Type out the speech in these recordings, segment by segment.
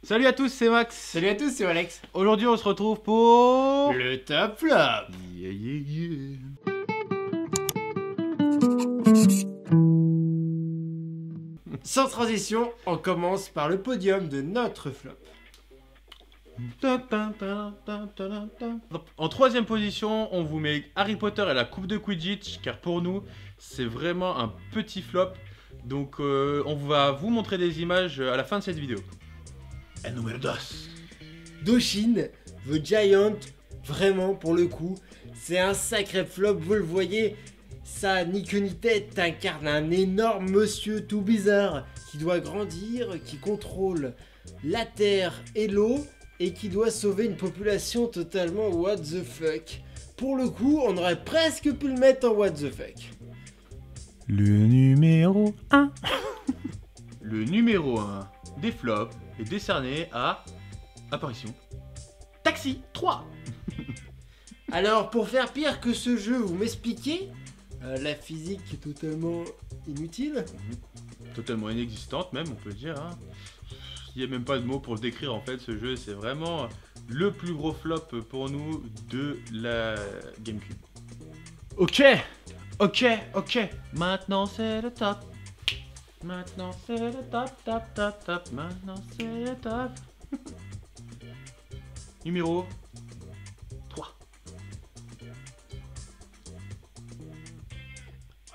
Salut à tous, c'est Max. Salut à tous, c'est Alex. Aujourd'hui, on se retrouve pour le top flop. Yeah, yeah, yeah. Sans transition, on commence par le podium de notre flop. En troisième position, on vous met Harry Potter et la coupe de Quidditch, car pour nous, c'est vraiment un petit flop. Donc, on va vous montrer des images à la fin de cette vidéo. El numéro 2. Doshin, The Giant, vraiment pour le coup, c'est un sacré flop, vous le voyez. Ça, ni queue ni tête, incarne un énorme monsieur tout bizarre qui doit grandir, qui contrôle la terre et l'eau et qui doit sauver une population totalement what the fuck. Pour le coup, on aurait presque pu le mettre en what the fuck. Le numéro 1. Le numéro 1 des flops est décerné à Apparition Taxi 3. Alors, pour faire pire que ce jeu, vous m'expliquez la physique est totalement inutile. Totalement inexistante même, on peut le dire. Hein. Il n'y a même pas de mots pour le décrire en fait, ce jeu. C'est vraiment le plus gros flop pour nous de la GameCube. Ok. Maintenant c'est le top. Maintenant c'est le top. Maintenant c'est le top. Numéro 3.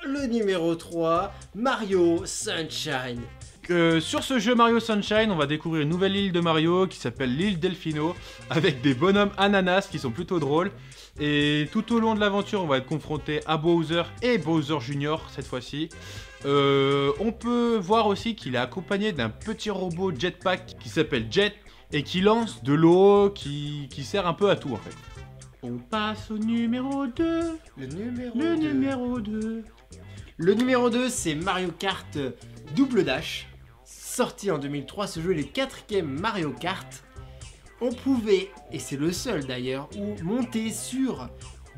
Le numéro 3, Mario Sunshine. Sur ce jeu Mario Sunshine, on va découvrir une nouvelle île de Mario qui s'appelle l'île Delfino, avec des bonhommes ananas qui sont plutôt drôles. Et tout au long de l'aventure, on va être confronté à Bowser et Bowser Junior cette fois-ci. On peut voir aussi qu'il est accompagné d'un petit robot jetpack qui s'appelle Jet et qui lance de l'eau qui sert un peu à tout en fait. On passe au numéro 2. Le numéro numéro 2. Le numéro 2, c'est Mario Kart Double Dash. Sorti en 2003, ce jeu est le 4e Mario Kart. On pouvait, et c'est le seul d'ailleurs, où monter sur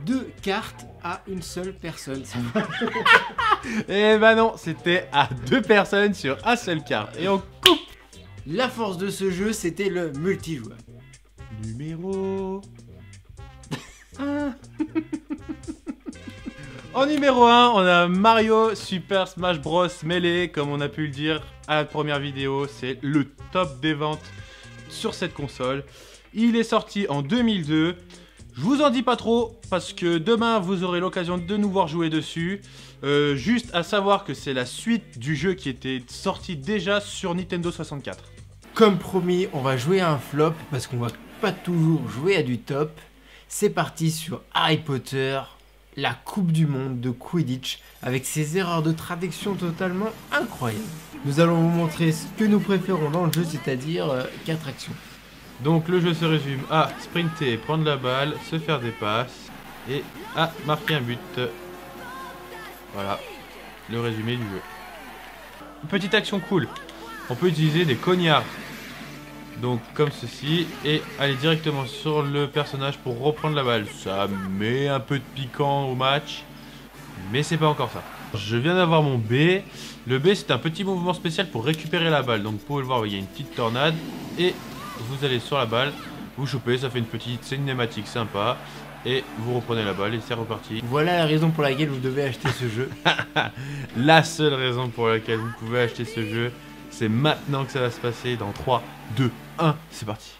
2 cartes à une seule personne. Eh ben non, c'était à 2 personnes sur un seul carte. Et on coupe. La force de ce jeu, c'était le multijoueur. Numéro 1. En numéro 1, on a Mario Super Smash Bros Melee, comme on a pu le dire à la première vidéo, c'est le top des ventes sur cette console. Il est sorti en 2002. Je vous en dis pas trop parce que demain vous aurez l'occasion de nous voir jouer dessus. Juste à savoir que c'est la suite du jeu qui était sorti déjà sur Nintendo 64. Comme promis, on va jouer à un flop parce qu'on va pas toujours jouer à du top. C'est parti sur Harry Potter, la Coupe du Monde de Quidditch, avec ses erreurs de traduction totalement incroyables. Nous allons vous montrer ce que nous préférons dans le jeu, c'est-à-dire 4 actions. Donc le jeu se résume à sprinter, prendre la balle, se faire des passes et à marquer un but. Voilà, le résumé du jeu. Une petite action cool, on peut utiliser des cognards. Donc comme ceci, et aller directement sur le personnage pour reprendre la balle. Ça met un peu de piquant au match, mais c'est pas encore ça. Je viens d'avoir mon B. Le B, c'est un petit mouvement spécial pour récupérer la balle. Donc vous pouvez le voir, il y a une petite tornade, et vous allez sur la balle, vous chopez, ça fait une petite cinématique sympa, et vous reprenez la balle et c'est reparti. Voilà la raison pour laquelle vous devez acheter ce jeu. La seule raison pour laquelle vous pouvez acheter ce jeu, c'est maintenant que ça va se passer dans 3, 2, 1, c'est parti.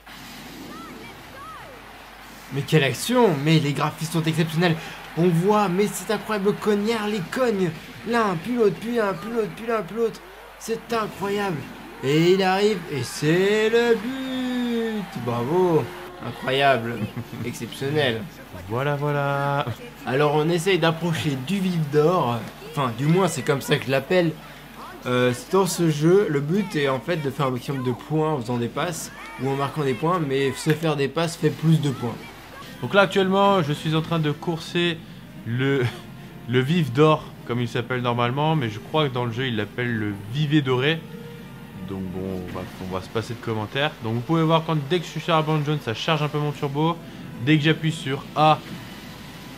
Mais quelle action! Mais les graphismes sont exceptionnels. On voit, mais c'est incroyable, le cognard les cogne. L'un, puis l'autre, puis l'un, puis l'autre, puis l'un, puis l'autre. C'est incroyable. Et il arrive, et c'est le but! Bravo! Incroyable. Exceptionnel. Voilà. Alors on essaye d'approcher du vif d'or. Enfin, du moins c'est comme ça que je l'appelle. Dans ce jeu, le but est en fait de faire un maximum de points en faisant des passes ou en marquant des points, mais se faire des passes fait plus de points. Donc là actuellement je suis en train de courser le vif d'or comme il s'appelle normalement, mais je crois que dans le jeu il l'appelle le vivet doré. Donc bon, on va se passer de commentaires. Donc vous pouvez voir dès que je suis sur la bande jaune, ça charge un peu mon turbo. Dès que j'appuie sur A,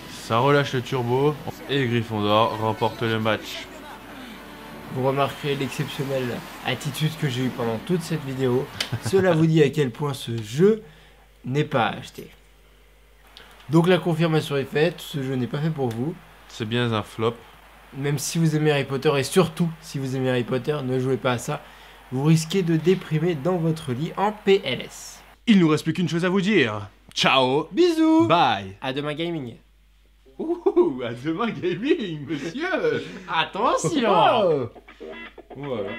ça relâche le turbo. Et Gryffondor remporte le match. Vous remarquerez l'exceptionnelle attitude que j'ai eue pendant toute cette vidéo. Cela vous dit à quel point ce jeu n'est pas à acheter. Donc la confirmation est faite, ce jeu n'est pas fait pour vous. C'est bien un flop. Même si vous aimez Harry Potter, et surtout si vous aimez Harry Potter, ne jouez pas à ça. Vous risquez de déprimer dans votre lit en PLS. Il nous reste plus qu'une chose à vous dire. Ciao. Bisous. Bye. À demain gaming. Ouh, à demain gaming, monsieur. Attention. Voilà.